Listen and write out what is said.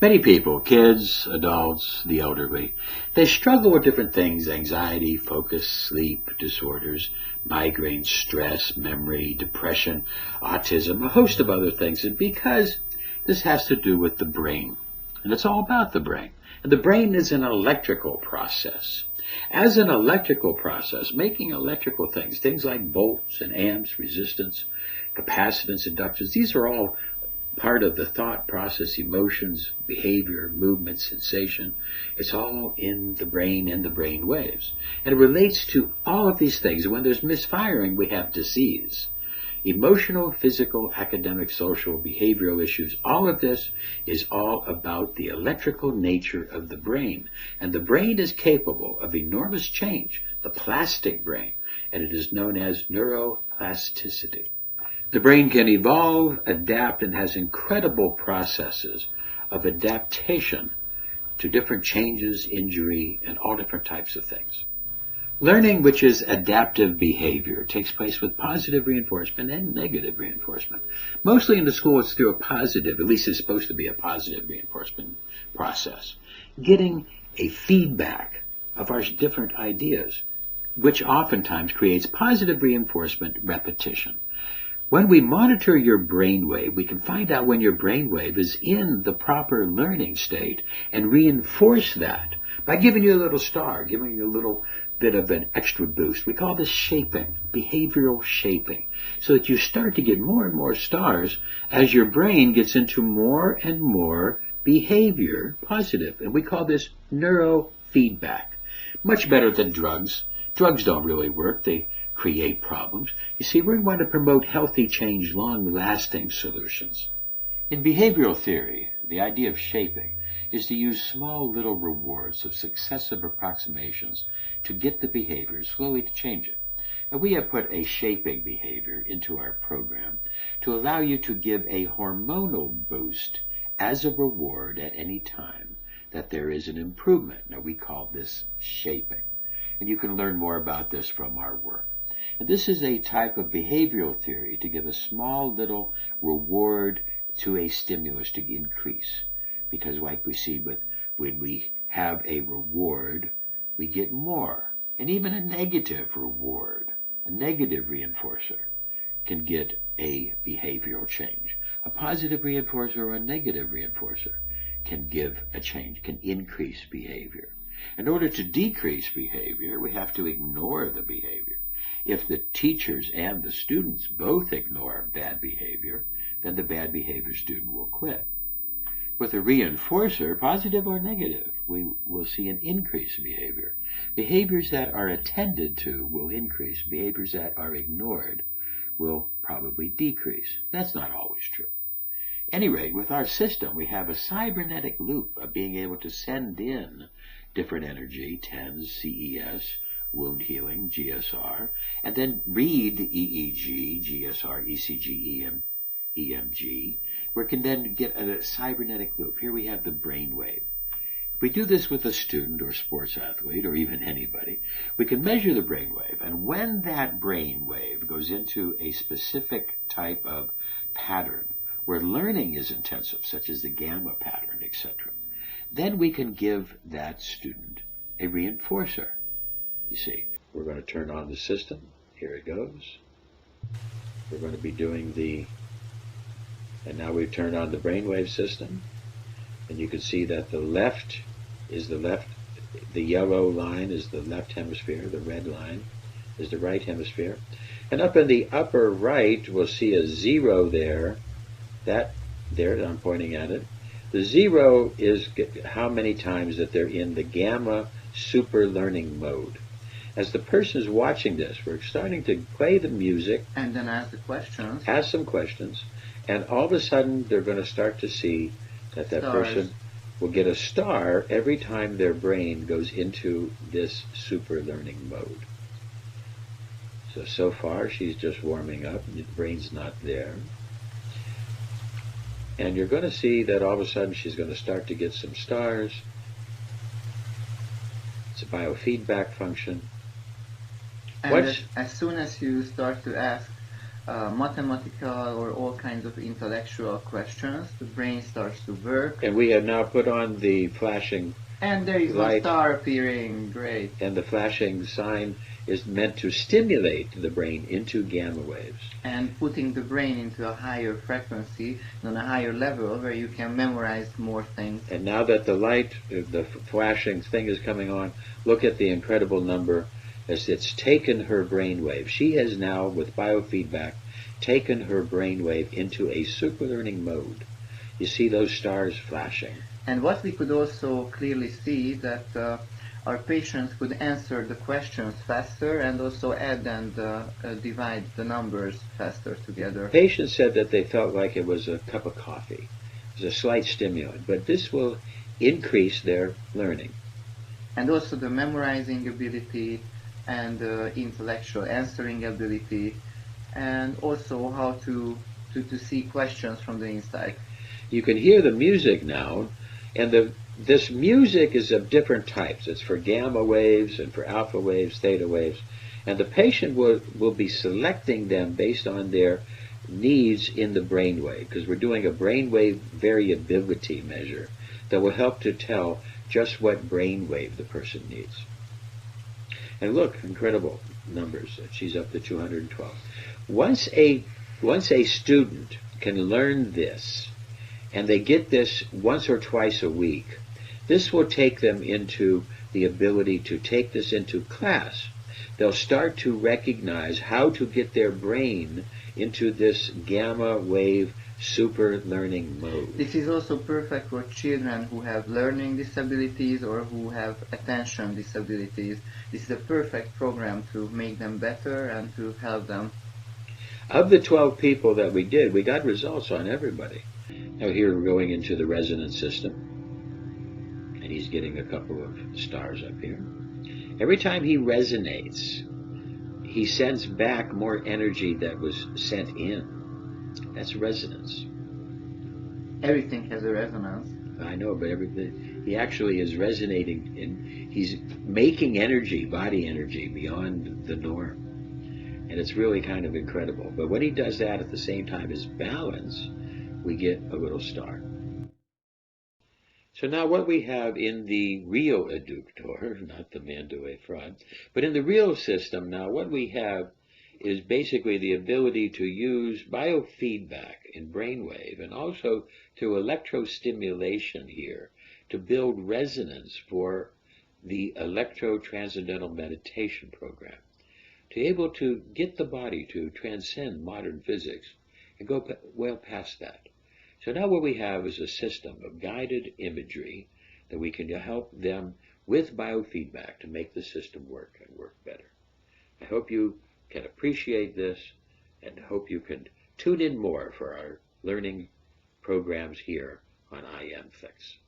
Many people, kids, adults, the elderly, they struggle with different things: anxiety, focus, sleep disorders, migraine, stress, memory, depression, autism, a host of other things. And because this has to do with the brain, and it's all about the brain. And the brain is an electrical process. As an electrical process, making electrical things, things like volts and amps, resistance, capacitance, inductance, these are all part of the thought process, emotions, behavior, movement, sensation. It's all in the brain waves. And it relates to all of these things. And when there's misfiring, we have disease. Emotional, physical, academic, social, behavioral issues, all of this is all about the electrical nature of the brain. And the brain is capable of enormous change, the plastic brain, and it is known as neuroplasticity. The brain can evolve, adapt, and has incredible processes of adaptation to different changes, injury, and all different types of things. Learning, which is adaptive behavior, takes place with positive reinforcement and negative reinforcement. Mostly in the school, it's through a positive, at least it's supposed to be a positive reinforcement process. Getting a feedback of our different ideas, which oftentimes creates positive reinforcement repetition. When we monitor your brainwave, we can find out when your brainwave is in the proper learning state and reinforce that by giving you a little star, giving you a little bit of an extra boost. We call this shaping, behavioral shaping, so that you start to get more and more stars as your brain gets into more and more behavior positive. And we call this neurofeedback. Much better than drugs. Drugs don't really work. They create problems. You see, we want to promote healthy change, long-lasting solutions. In behavioral theory, the idea of shaping is to use small little rewards of successive approximations to get the behavior slowly to change it. And we have put a shaping behavior into our program to allow you to give a hormonal boost as a reward at any time that there is an improvement. Now, we call this shaping. And you can learn more about this from our work. And this is a type of behavioral theory to give a small little reward to a stimulus to increase. Because like we see with when we have a reward, we get more. And even a negative reward, a negative reinforcer, can get a behavioral change. A positive reinforcer or a negative reinforcer can give a change, can increase behavior. In order to decrease behavior, we have to ignore the behavior. If the teachers and the students both ignore bad behavior, then the bad behavior student will quit. With a reinforcer, positive or negative, we will see an increase in behavior. Behaviors that are attended to will increase. Behaviors that are ignored will probably decrease. That's not always true. At any rate, with our system, we have a cybernetic loop of being able to send in different energy, TENS, CES, wound healing, GSR, and then read EEG, GSR, ECG, EMG. We can then get a cybernetic loop. Here we have the brain wave. If we do this with a student or sports athlete or even anybody, we can measure the brain wave. And when that brain wave goes into a specific type of pattern where learning is intensive, such as the gamma pattern, etc., then we can give that student a reinforcer. You see, we're going to turn on the system. Here it goes. We're going to be doing and now we've turned on the brainwave system. And you can see that the left is the yellow line is the left hemisphere, the red line is the right hemisphere. And up in the upper right, we'll see a 0 there. There, I'm pointing at it. The 0 is how many times that they're in the gamma super learning mode. As the person is watching this, we're starting to play the music. And then ask the questions. Ask some questions. And all of a sudden, they're going to start to see that person will get a star every time their brain goes into this super learning mode. So far, she's just warming up. The brain's not there. And you're going to see that all of a sudden, she's going to start to get some stars. It's a biofeedback function. And as soon as you start to ask mathematical or all kinds of intellectual questions, the brain starts to work. And we have now put on the flashing And there is one light, star appearing. Great. and the flashing sign is meant to stimulate the brain into gamma waves. And putting the brain into a higher frequency, on a higher level where you can memorize more things. And now that the light, the flashing thing is coming on, look at the incredible number as it's taken her brainwave. She has now, with biofeedback, taken her brainwave into a superlearning mode. You see those stars flashing. And what we could also clearly see that our patients could answer the questions faster and also add and divide the numbers faster together. Patients said that they felt like it was a cup of coffee. It was a slight stimulant, but this will increase their learning. And also the memorizing ability and intellectual answering ability, and also how to see questions from the inside. You can hear the music now, and this music is of different types. It's for gamma waves and for alpha waves, theta waves, and the patient will be selecting them based on their needs in the brainwave, because we're doing a brainwave variability measure that will help to tell just what brainwave the person needs. And look, incredible numbers. She's up to 212. Once a student can learn this, and they get this once or twice a week, this will take them into the ability to take this into class. They'll start to recognize how to get their brain into this gamma wave super learning mode. This is also perfect for children who have learning disabilities or who have attention disabilities. This is a perfect program to make them better and to help them. Of the 12 people that we did, we got results on everybody. Now here we're going into the resonance system, and he's getting a couple of stars up here. Every time he resonates, he sends back more energy that was sent in. That's resonance. Everything has a resonance. I know, but he actually is resonating, and he's making energy, body energy, beyond the norm. And it's really kind of incredible. But when he does that at the same time as balance, we get a little star. So now what we have in the real adductor, not the Mandeway fraud, but in the real system now, what we have is basically the ability to use biofeedback in brainwave and also through electrostimulation here to build resonance for the electro-transcendental meditation program, to be able to get the body to transcend modern physics and go well past that. So now what we have is a system of guided imagery that we can help them with biofeedback to make the system work and work better. I hope you can appreciate this and hope you can tune in more for our learning programs here on IM Fix.